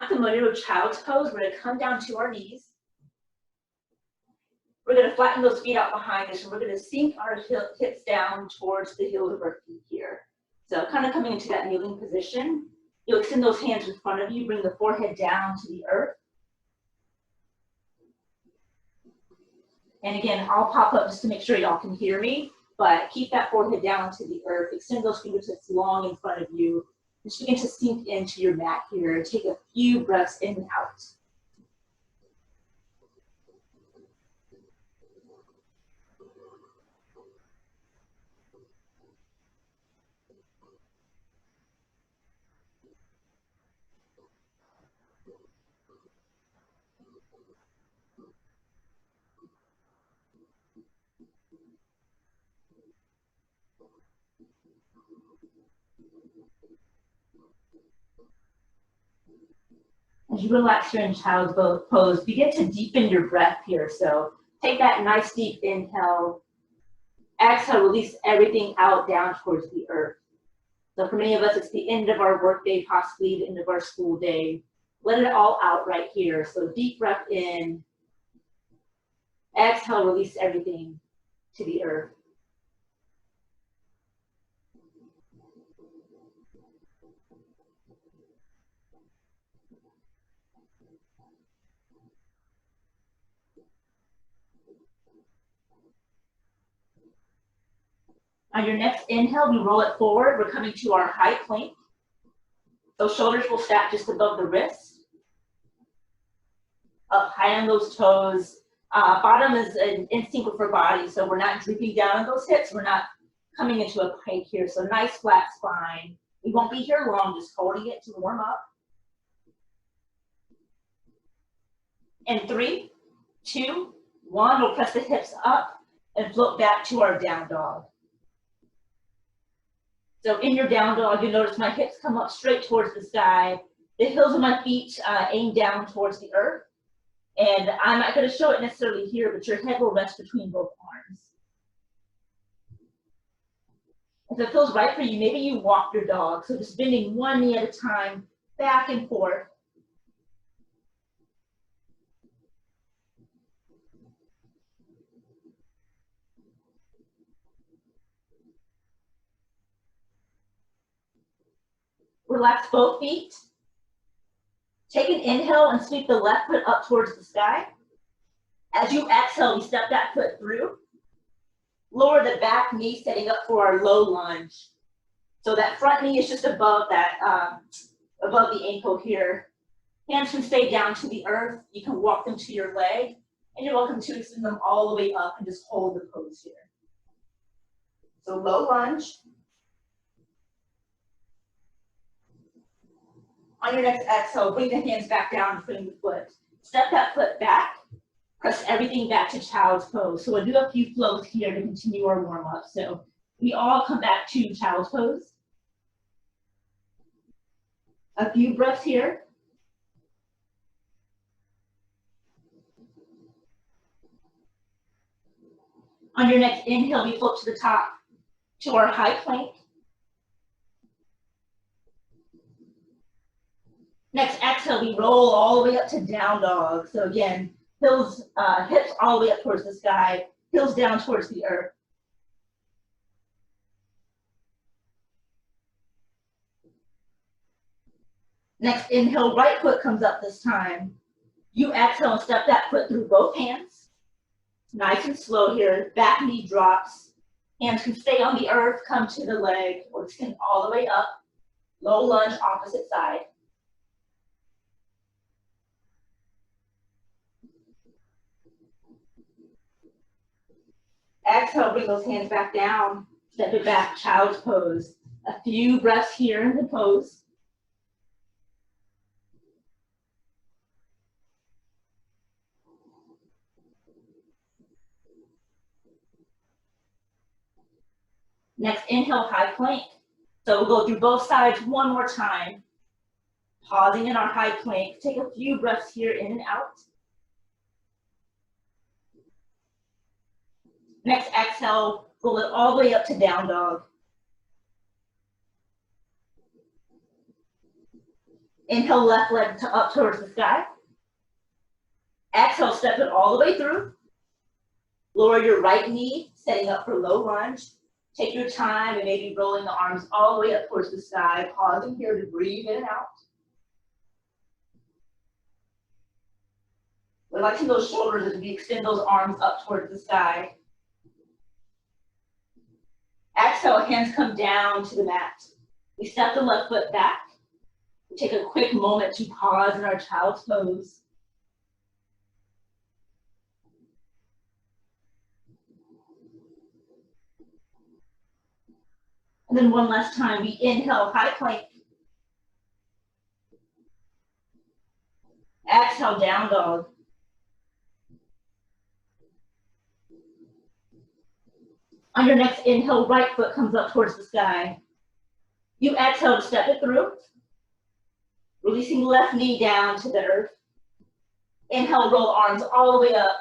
Familiar with child's pose, we're going to come down to our knees. We're going to flatten those feet out behind us, and we're going to sink our hips down towards the heels of our feet here. So kind of coming into that kneeling position. You'll extend those hands in front of you, bring the forehead down to the earth. And again, I'll pop up just to make sure y'all can hear me, but keep that forehead down to the earth. Extend those fingertips long in front of you. Just begin to sink into your mat here. Take a few breaths in and out. As you relax here in child's pose, begin to deepen your breath here. So take that nice deep inhale. Exhale, release everything out down towards the earth. So for many of us, it's the end of our workday, possibly the end of our school day. Let it all out right here. So deep breath in. Exhale, release everything to the earth. On your next inhale, we roll it forward. We're coming to our high plank. Those shoulders will stack just above the wrist. Up high on those toes. Bottom is an instinct with our body, so we're not drooping down on those hips. We're not coming into a plank here. So nice flat spine. We won't be here long, just holding it to warm up. And 3, 2, 1, we'll press the hips up and float back to our down dog. So in your down dog, you notice my hips come up straight towards the sky. The heels of my feet aim down towards the earth. And I'm not going to show it necessarily here, but your head will rest between both arms. If it feels right for you, maybe you walk your dog. So just bending one knee at a time, back and forth. Relax both feet. Take an inhale and sweep the left foot up towards the sky. As you exhale, we step that foot through. Lower the back knee, setting up for our low lunge. So that front knee is just above that, above the ankle here. Hands can stay down to the earth. You can walk them to your leg, and you're welcome to extend them all the way up and just hold the pose here. So low lunge. On your next exhale, bring the hands back down, putting the foot. Step that foot back. Press everything back to child's pose. So we'll do a few flows here to continue our warm up. So we all come back to child's pose. A few breaths here. On your next inhale, we float to the top to our high plank. Next exhale, we roll all the way up to down dog. So again, hips all the way up towards the sky, heels down towards the earth. Next inhale, right foot comes up this time. You exhale and step that foot through both hands. Nice and slow here, back knee drops. Hands can stay on the earth, come to the leg, or extend all the way up. Low lunge, opposite side. Exhale, bring those hands back down. Step it back, child's pose. A few breaths here in the pose. Next, inhale, high plank. So we'll go through both sides one more time. Pausing in our high plank. Take a few breaths here in and out. Next exhale, roll it all the way up to down dog. Inhale, left leg up towards the sky. Exhale, step it all the way through. Lower your right knee, setting up for low lunge. Take your time and maybe rolling the arms all the way up towards the sky, pausing here to breathe in and out. Relaxing those shoulders as we extend those arms up towards the sky. Exhale, hands come down to the mat. We step the left foot back. We take a quick moment to pause in our child's pose. And then one last time, we inhale, high plank. Exhale, down dog. On your next inhale, right foot comes up towards the sky. You exhale to step it through. Releasing left knee down to the earth. Inhale, roll arms all the way up.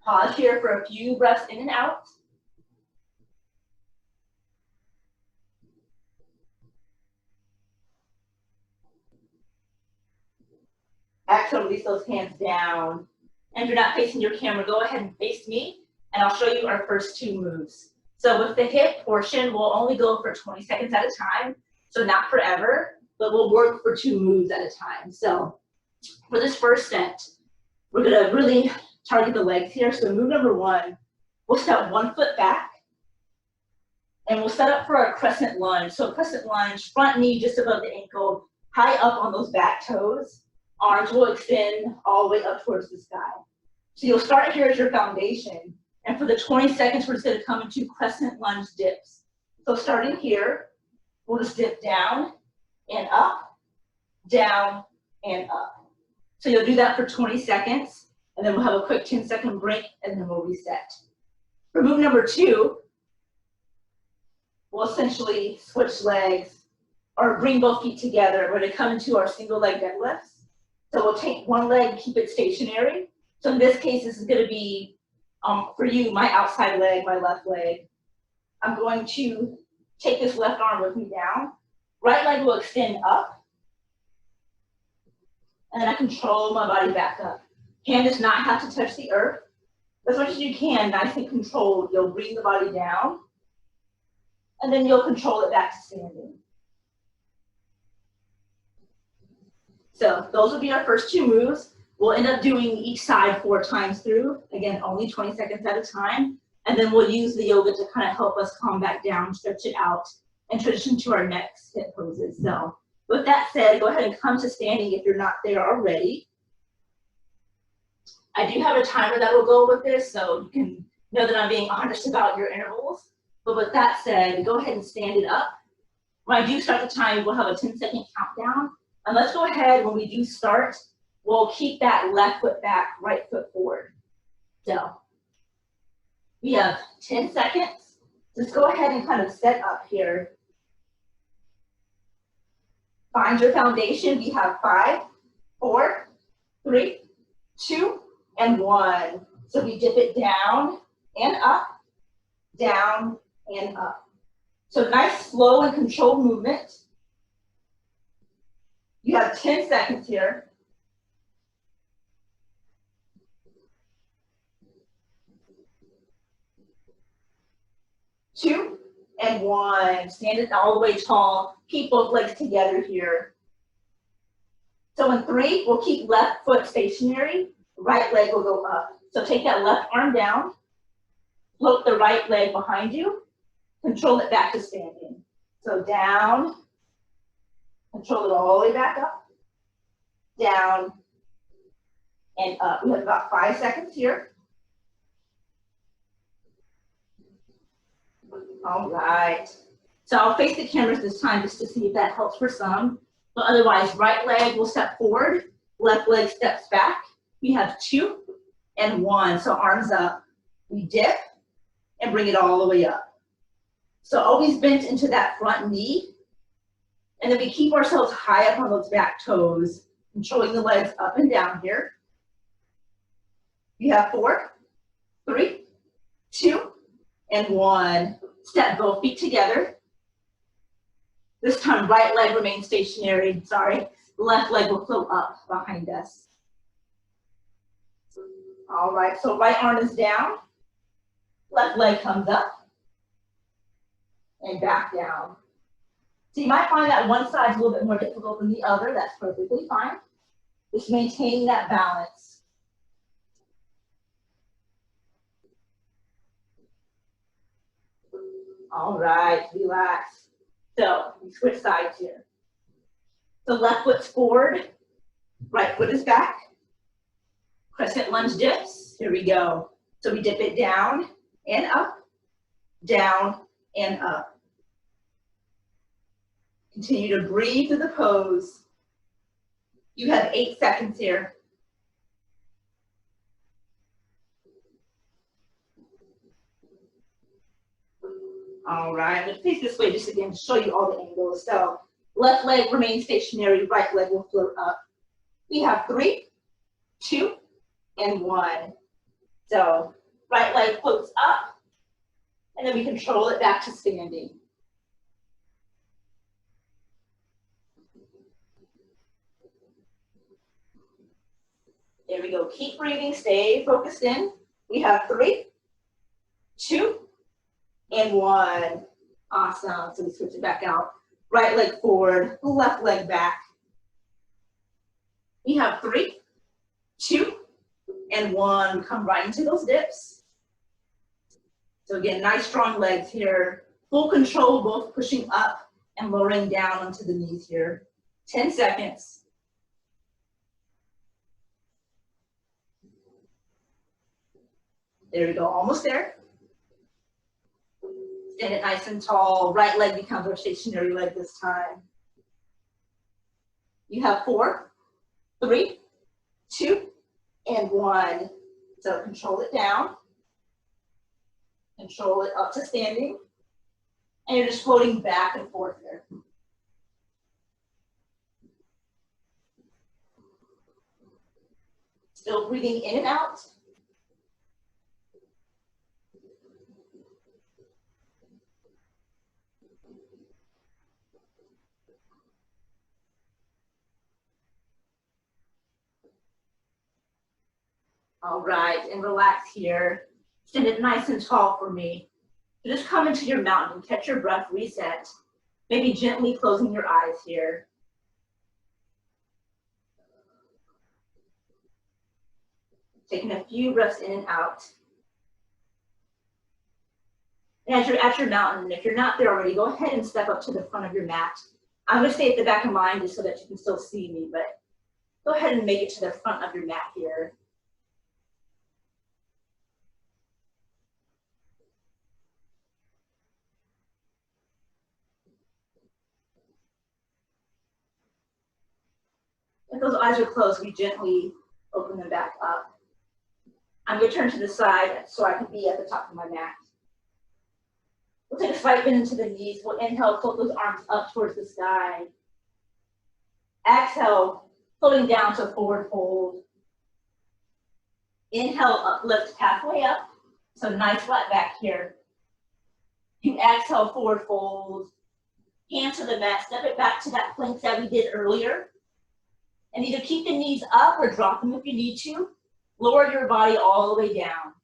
Pause here for a few breaths in and out. Exhale, release those hands down. And if you're not facing your camera, go ahead and face me, and I'll show you our first two moves. So with the HIIT portion, we'll only go for 20 seconds at a time, so not forever, but we'll work for 2 moves at a time. So for this first set, we're gonna really target the legs here. So move number 1, we'll step 1 foot back, and we'll set up for our crescent lunge. So crescent lunge, front knee just above the ankle, high up on those back toes. Arms will extend all the way up towards the sky. So you'll start here as your foundation. And for the 20 seconds, we're just gonna come into crescent lunge dips. So starting here, we'll just dip down and up, down and up. So you'll do that for 20 seconds, and then we'll have a quick 10-second break, and then we'll reset. For move number 2, we'll essentially switch legs or bring both feet together. We're gonna come into our single leg deadlifts. So we'll take one leg, keep it stationary. So in this case, this is gonna be, for you, my outside leg, my left leg. I'm going to take this left arm with me down. Right leg will extend up. And then I control my body back up. Hand does not have to touch the earth. As much as you can, nice and controlled. You'll bring the body down. And then you'll control it back to standing. So those will be our first 2 moves. We'll end up doing each side 4 times through. Again, only 20 seconds at a time. And then we'll use the yoga to kind of help us calm back down, stretch it out, and transition to our next HIIT poses. So with that said, go ahead and come to standing if you're not there already. I do have a timer that will go with this, so you can know that I'm being honest about your intervals. But with that said, go ahead and stand it up. When I do start the time, we'll have a 10-second countdown. And let's go ahead, when we do start, we'll keep that left foot back, right foot forward. So we have 10 seconds. Just go ahead and kind of set up here. Find your foundation. We have 5, 4, 3, 2, and 1. So we dip it down and up, down and up. So nice, slow, and controlled movement. You have 10 seconds here. Two and 1. Stand it all the way tall. Keep both legs together here. So in 3, we'll keep left foot stationary. Right leg will go up. So take that left arm down. Float the right leg behind you. Control it back to standing. So down. Control it all the way back up. Down and up. We have about 5 seconds here. All right. So I'll face the cameras this time just to see if that helps for some. But otherwise, right leg will step forward, left leg steps back. We have 2 and 1. So arms up. We dip and bring it all the way up. So always bent into that front knee. And then we keep ourselves high up on those back toes, controlling the legs up and down here. You have 4, 3, 2, and 1. Step both feet together. This time, right leg remains stationary. Sorry. Left leg will float up behind us. All right, so right arm is down. Left leg comes up and back down. So you might find that one side's a little bit more difficult than the other. That's perfectly fine. Just maintaining that balance. All right, relax. So we switch sides here. So left foot's forward, right foot is back. Crescent lunge dips. Here we go. So we dip it down and up, down and up. Continue to breathe through the pose. You have 8 seconds here. All right, I'm going to face this way just again to show you all the angles. So left leg remains stationary, right leg will float up. We have 3, 2, and 1. So right leg floats up, and then we control it back to standing. There we go. Keep breathing. Stay focused in. We have 3, 2, and 1. Awesome. So we switch it back out. Right leg forward, left leg back. We have 3, 2, and 1. Come right into those dips. So again, nice strong legs here. Full control, both pushing up and lowering down onto the knees here. 10 seconds. There we go, almost there. Stand it nice and tall. Right leg becomes our stationary leg this time. You have 4, 3, 2, and 1. So control it down. Control it up to standing. And you're just floating back and forth there. Still breathing in and out. All right, and relax here. Stand it nice and tall for me. So just come into your mountain, catch your breath, reset. Maybe gently closing your eyes here. Taking a few breaths in and out. And as you're at your mountain, if you're not there already, go ahead and step up to the front of your mat. I'm going to stay at the back of mine just so that you can still see me, but go ahead and make it to the front of your mat here. If those eyes are closed, we gently open them back up. I'm going to turn to the side so I can be at the top of my mat. We'll take a slight bend into the knees. We'll inhale, float those arms up towards the sky. Exhale, floating down to forward fold. Inhale, uplift halfway up. So nice flat back here. You exhale, forward fold. Hand to the mat, step it back to that plank that we did earlier. And either keep the knees up or drop them if you need to. Lower your body all the way down.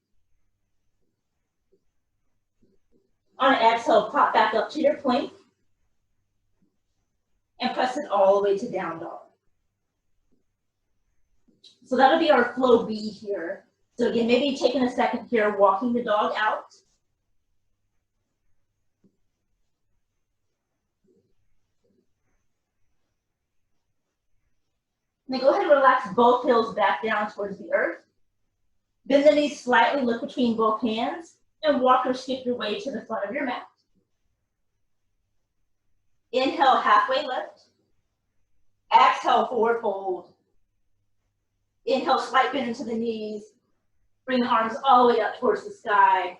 On an exhale, pop back up to your plank. And press it all the way to down dog. So that'll be our flow B here. So again, maybe taking a second here, walking the dog out. Then go ahead and relax both heels back down towards the earth. Bend the knees slightly, look between both hands, and walk or skip your way to the front of your mat. Inhale, halfway lift. Exhale, forward fold. Inhale, slight bend into the knees. Bring the arms all the way up towards the sky.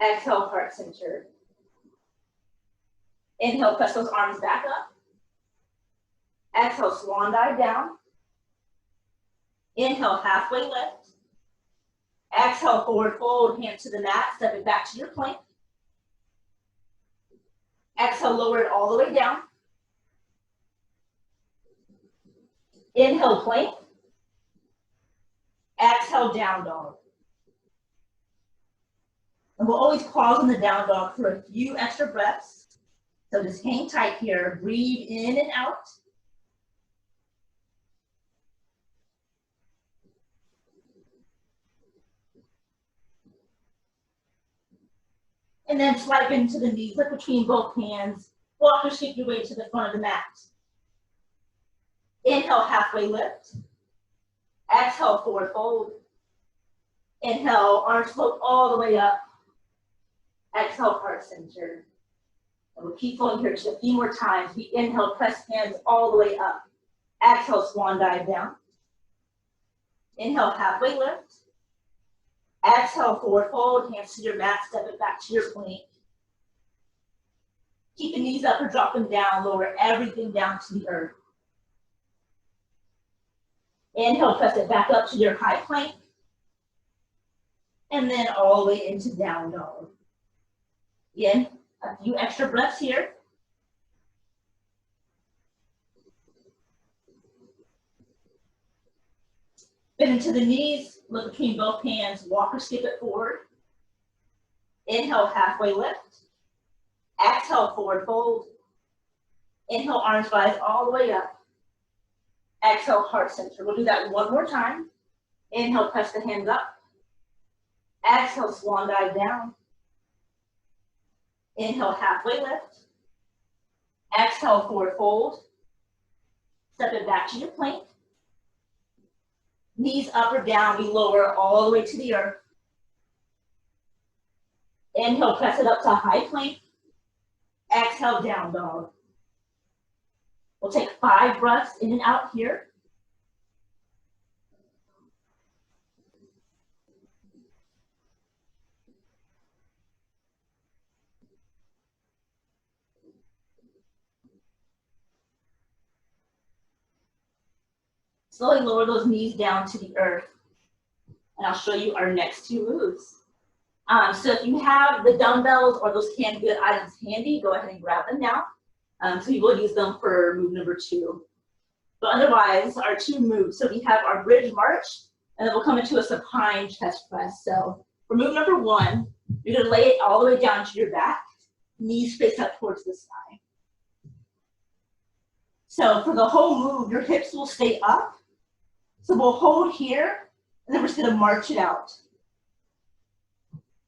Exhale, heart center. Inhale, press those arms back up. Exhale, swan dive down. Inhale, halfway lift. Exhale, forward fold, hand to the mat, step it back to your plank. Exhale, lower it all the way down. Inhale, plank. Exhale, down dog. And we'll always pause in the down dog for a few extra breaths. So just hang tight here. Breathe in and out. And then swipe into the knees, look between both hands. Walk or sweep your way to the front of the mat. Inhale, halfway lift. Exhale, forward fold. Inhale, arms float all the way up. Exhale, heart center. And we'll keep going here just a few more times. We inhale, press hands all the way up. Exhale, swan dive down. Inhale, halfway lift. Exhale, forward fold, hands to your mat, step it back to your plank. Keep the knees up or drop them down, lower everything down to the earth. Inhale, press it back up to your high plank. And then all the way into down dog. Again, a few extra breaths here. Bend into the knees, look between both hands, walk or skip it forward. Inhale, halfway lift. Exhale, forward fold. Inhale, arms rise all the way up. Exhale, heart center. We'll do that one more time. Inhale, press the hands up. Exhale, swan dive down. Inhale, halfway lift. Exhale, forward fold. Step it back to your plank. Knees up or down, we lower all the way to the earth. Inhale, press it up to high plank. Exhale, down dog. We'll take 5 breaths in and out here. Slowly lower those knees down to the earth. And I'll show you our next 2 moves. So if you have the dumbbells or those canned good items handy, go ahead and grab them now. So you will use them for move number 2. But otherwise, our 2 moves. So we have our bridge march, and then we'll come into a supine chest press. So for move number 1, you're gonna lay it all the way down to your back, knees face up towards the sky. So for the whole move, your hips will stay up. So we'll hold here, and then we're just gonna march it out.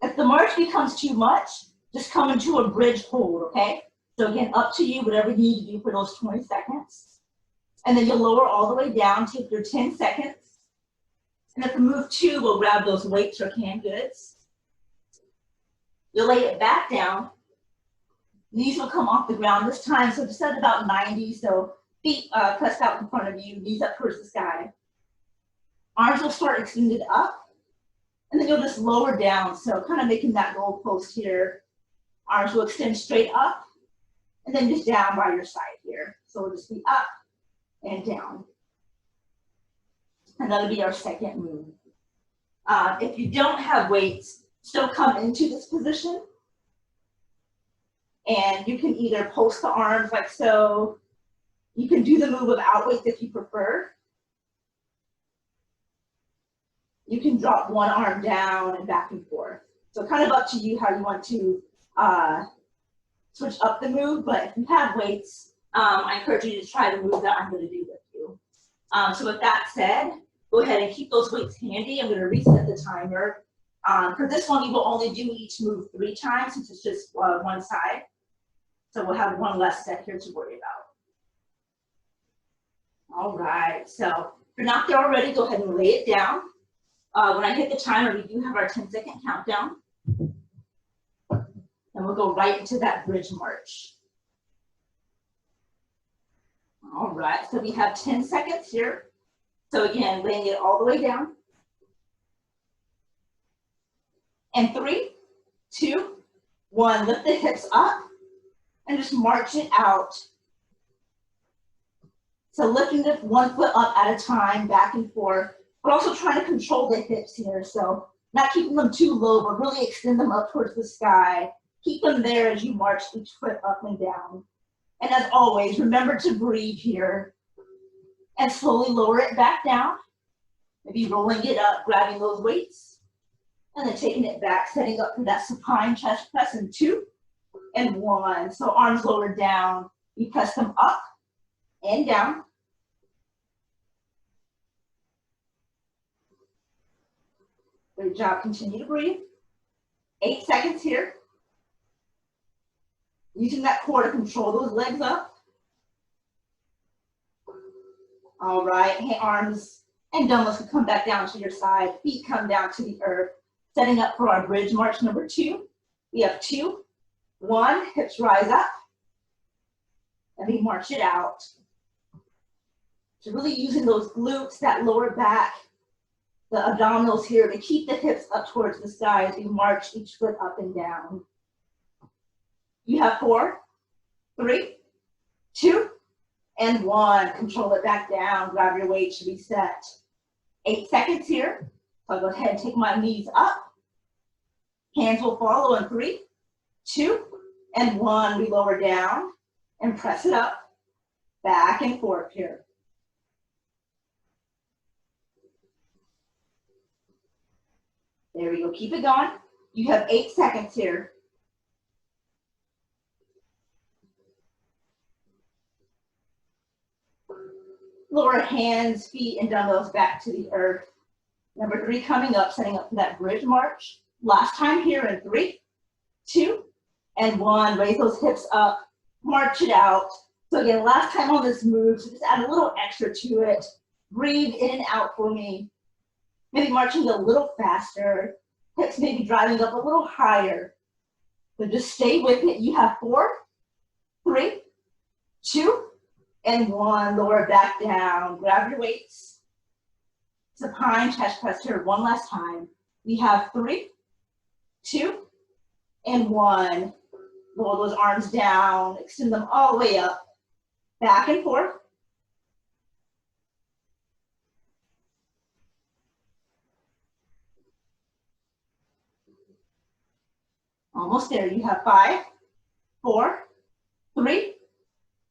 If the march becomes too much, just come into a bridge hold, okay? So again, up to you, whatever you need to do for those 20 seconds. And then you'll lower all the way down, take your 10 seconds. And at the move 2, we'll grab those weights or canned goods. You'll lay it back down. Knees will come off the ground this time, so just at about 90, so feet pressed out in front of you, knees up towards the sky. Arms will start extended up, and then you'll just lower down, so kind of making that goal post here. Arms will extend straight up, and then just down by your side here. So we'll just be up and down. And that'll be our second move. If you don't have weights, still come into this position. And you can either post the arms like so. You can do the move without weights if you prefer. You can drop one arm down and back and forth. So kind of up to you how you want to switch up the move, but if you have weights, I encourage you to try the move that I'm going to do with you. So with that said, go ahead and keep those weights handy. I'm going to reset the timer. For this one, we will only do each move 3 times since it's just one side. So we'll have one less set here to worry about. All right, so if you're not there already, go ahead and lay it down. When I hit the timer, we do have our 10-second countdown. And we'll go right into that bridge march. All right, so we have 10 seconds here. So again, laying it all the way down. And 3, 2, 1, lift the hips up and just march it out. So lifting it 1 foot up at a time, back and forth, but also trying to control the hips here. So not keeping them too low, but really extend them up towards the sky. Keep them there as you march each foot up and down. And as always, remember to breathe here. and slowly lower it back down. Maybe rolling it up, grabbing those weights, and then taking it back, setting up for that supine chest press in 2 and 1. So arms lowered down, we press them up and down. Good job, continue to breathe. 8 seconds here. Using that core to control those legs up. All right, arms and dumbbells can come back down to your side. Feet come down to the earth. Setting up for our bridge march number 2. We have 2, 1, hips rise up. And we march it out. So really using those glutes, that lower back, the abdominals here to keep the hips up towards the sky as we march each foot up and down. You have 4, 3, 2, and 1. Control it back down. Grab your weight to reset. 8 seconds here. So I'll go ahead and take my knees up. Hands will follow in 3, 2, and 1. We lower down and press it up. Back and forth here. There we go. Keep it going. You have 8 seconds here. Lower hands, feet, and dumbbells back to the earth. Number 3 coming up, setting up for that bridge march. Last time here in 3, 2, and 1. Raise those hips up. March it out. So again, last time on this move, so just add a little extra to it. Breathe in and out for me. Maybe marching a little faster. Hips maybe driving up a little higher. So just stay with it. You have 4, 3, 2, and 1. Lower back down. Grab your weights. Supine chest press here one last time. We have 3, 2, and 1. Roll those arms down. Extend them all the way up. Back and forth. Almost there. You have 5, 4, 3,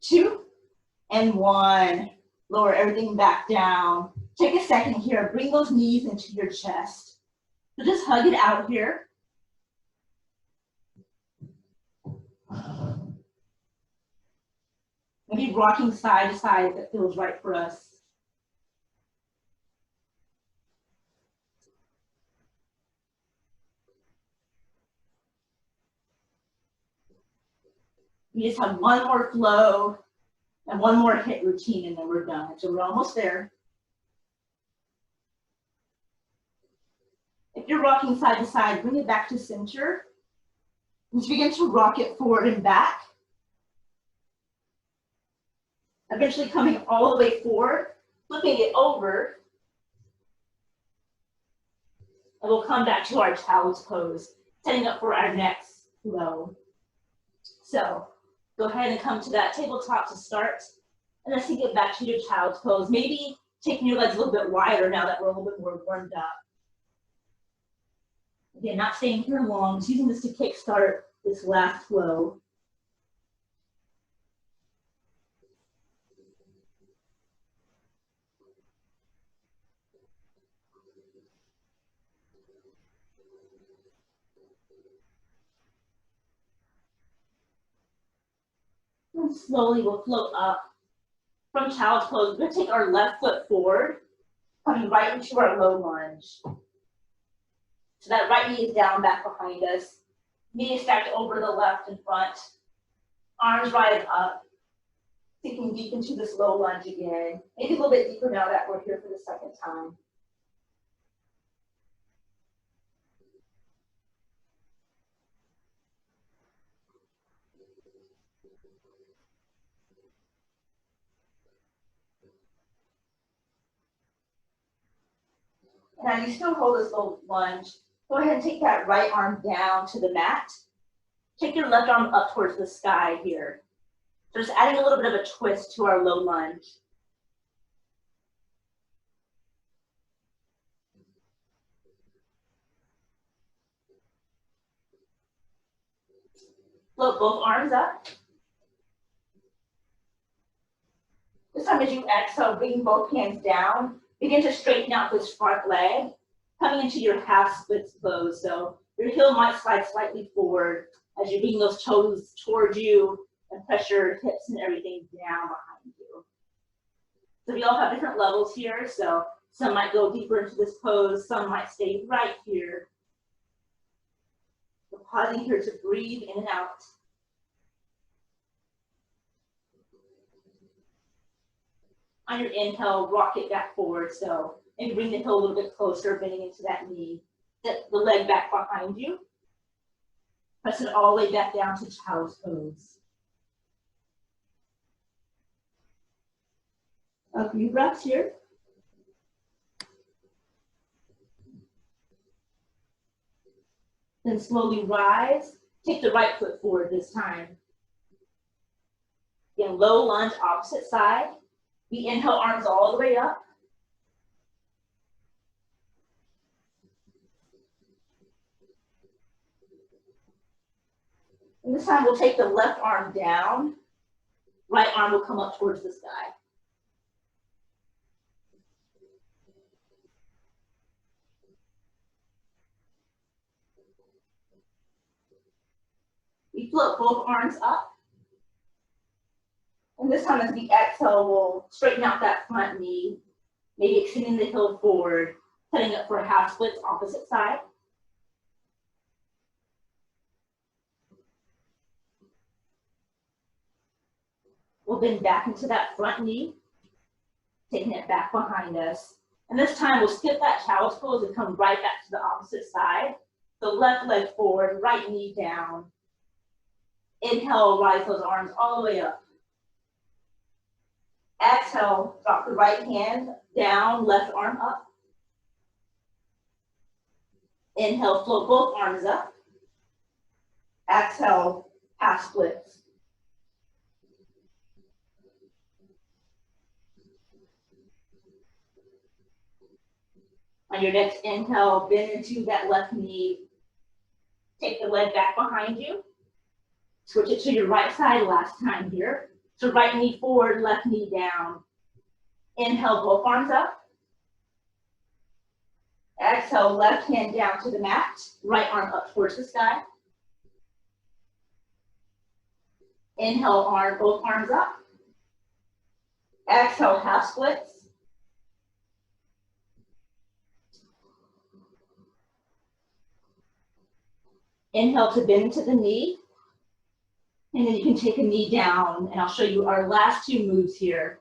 2, and 1. Lower everything back down. Take a second here. Bring those knees into your chest. So just hug it out here. Maybe rocking side to side if it feels right for us. We just have one more flow and one more HIIT routine and then we're done. So we're almost there. If you're rocking side to side, bring it back to center. Just begin to rock it forward and back. Eventually coming all the way forward, flipping it over. And we'll come back to our child's pose, setting up for our next flow. So go ahead and come to that tabletop to start. And then get back to your child's pose. Maybe taking your legs a little bit wider now that we're a little bit more warmed up. Again, not staying here long, just using this to kickstart this last flow. And slowly we'll float up from child's pose. We're going to take our left foot forward, coming right into our low lunge. So that right knee is down back behind us. Knee is stacked over the left in front. Arms rise up. Sinking deep into this low lunge again. Maybe a little bit deeper now that we're here for the second time. Now you still hold this low lunge. Go ahead and take that right arm down to the mat. Take your left arm up towards the sky here. So just adding a little bit of a twist to our low lunge. Float both arms up. Just time as you exhale, bring both hands down. Begin to straighten out this front leg, coming into your half splits pose. So your heel might slide slightly forward as you bring those toes towards you and press your hips and everything down behind you. So we all have different levels here. So some might go deeper into this pose, some might stay right here. We're pausing here to breathe in and out. On your inhale, rock it back forward. So maybe bring the heel a little bit closer, bending into that knee. Set the leg back behind you. Press it all the way back down to child's pose. A few breaths here. Then slowly rise. Take the right foot forward this time. Again, low lunge, opposite side. We inhale, arms all the way up. And this time we'll take the left arm down. Right arm will come up towards the sky. We float both arms up. And this time as we exhale, we'll straighten out that front knee, maybe extending the heel forward, setting up for half splits opposite side. We'll bend back into that front knee, taking it back behind us. And this time we'll skip that child's pose and come right back to the opposite side. So left leg forward, right knee down. Inhale, rise those arms all the way up. Exhale, drop the right hand down, left arm up. Inhale, float both arms up. Exhale, half splits. On your next inhale, bend into that left knee. Take the leg back behind you. Switch it to your right side last time here. So right knee forward, left knee down. Inhale, both arms up. Exhale, left hand down to the mat. Right arm up towards the sky. Inhale, both arms up. Exhale, half splits. Inhale to bend into the knee. And then you can take a knee down, and I'll show you our last two moves here.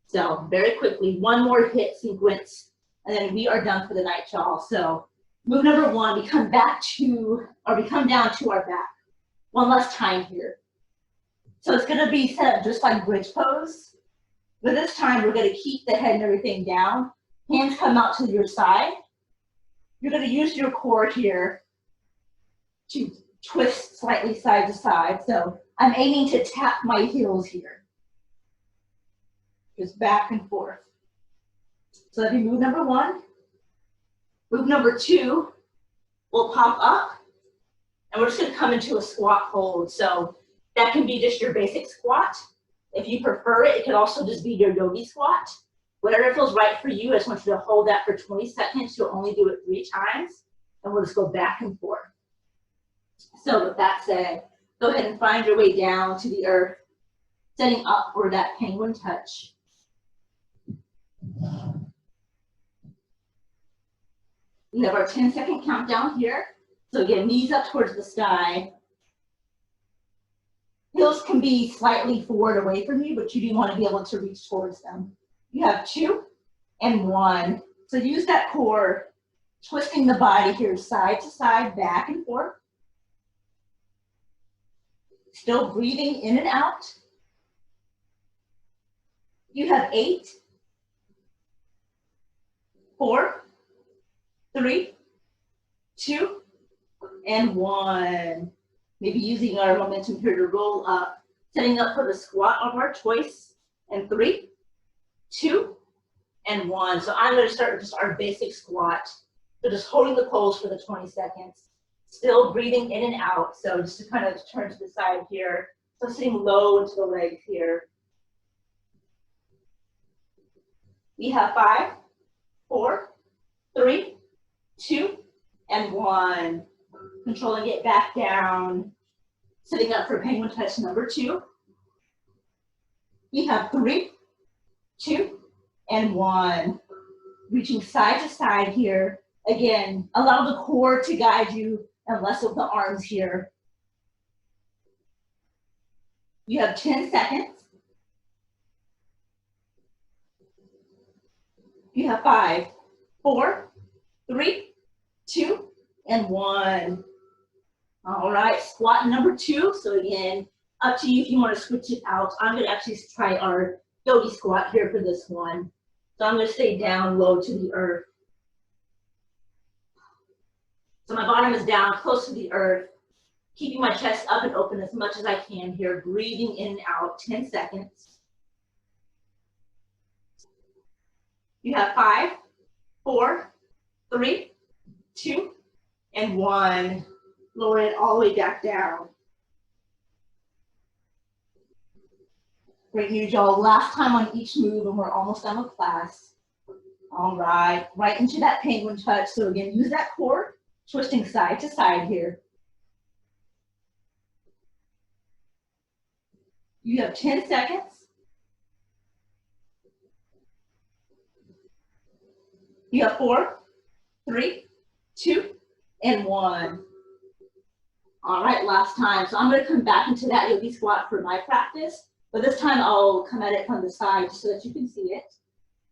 So very quickly, one more HIIT sequence, and then we are done for the night, y'all. So move number one, we come down to our back. One last time here. So it's gonna be set up just like bridge pose. But this time we're gonna keep the head and everything down. Hands come out to your side. You're gonna use your core here to twist slightly side to side. So I'm aiming to tap my heels here. Just back and forth. So that'd be move number one. Move number two, we'll pop up, and we're just gonna come into a squat hold. So that can be just your basic squat. If you prefer it, it can also just be your yogi squat. Whatever feels right for you, I just want you to hold that for 20 seconds. You'll only do it 3 times, and we'll just go back and forth. So with that said, go ahead and find your way down to the earth, setting up for that penguin touch. We have our 10-second countdown here. So again, knees up towards the sky. Heels can be slightly forward away from you, but you do want to be able to reach towards them. You have 2 and 1. So use that core, twisting the body here, side to side, back and forth. Still breathing in and out. You have 8, 4, 3, 2, and 1. Maybe using our momentum here to roll up, setting up for the squat of our choice. And 3, 2, and 1. So I'm going to start with just our basic squat. So just holding the pose for the 20 seconds. Still breathing in and out. So just to kind of turn to the side here. So sitting low into the legs here. We have 5, 4, 3, 2, and 1. Controlling it back down. Sitting up for penguin touch number 2. We have 3, 2, and 1. Reaching side to side here. Again, allow the core to guide you and less of the arms here. You have 10 seconds. You have 5, 4, 3, 2, and 1. All right, squat number 2. So again, up to you if you want to switch it out. I'm going to actually try our yogi squat here for this one. So I'm going to stay down low to the earth. So my bottom is down close to the earth, keeping my chest up and open as much as I can here, breathing in and out, 10 seconds. You have 5, 4, 3, 2, and 1. Lower it all the way back down. Great news, y'all. Last time on each move, and we're almost done with class. All right, right into that penguin touch. So again, use that core, twisting side to side here. You have 10 seconds. You have 4, 3, 2, and 1. All right, last time. So I'm going to come back into that yogi squat for my practice, but this time I'll come at it from the side so that you can see it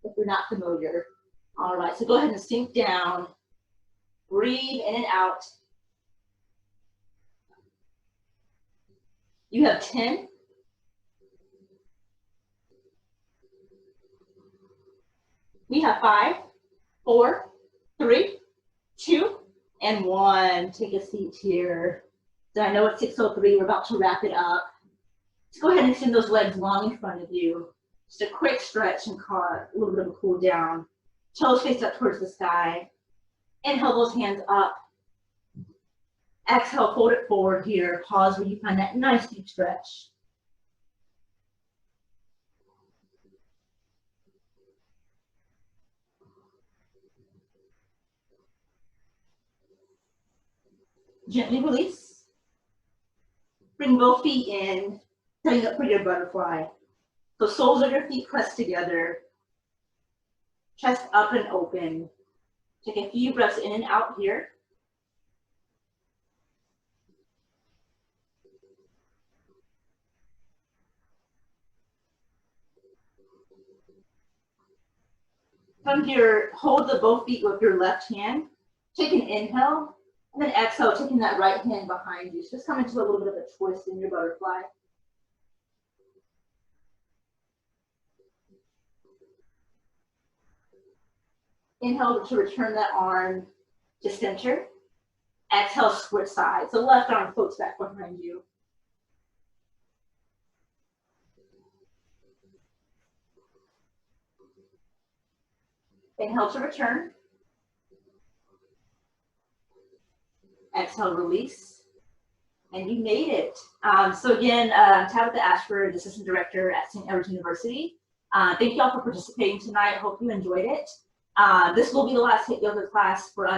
if you're not familiar. All right, so go ahead and sink down. Breathe in and out. You have 10. We have 5, 4, 3, 2, and 1. Take a seat here. So I know it's 6:03, we're about to wrap it up. Let's go ahead and extend those legs long in front of you. Just a quick stretch and call a little bit of a cool down. Toes face up towards the sky. Inhale those hands up. Exhale, fold it forward here. Pause where you find that nice deep stretch. Gently release. Bring both feet in, setting up for your butterfly. So soles of your feet pressed together. Chest up and open. Take a few breaths in and out here. From here, hold the both feet with your left hand. Take an inhale, and then exhale, taking that right hand behind you. So just come into a little bit of a twist in your butterfly. Inhale to return that arm to center. Exhale, switch sides. So left arm floats back behind you. Inhale to return. Exhale, release. And you made it. So again, Tabitha Ashford, Assistant Director at St. Edward's University. Thank you all for participating tonight. Hope you enjoyed it. This will be the last HIIT yoga class for us.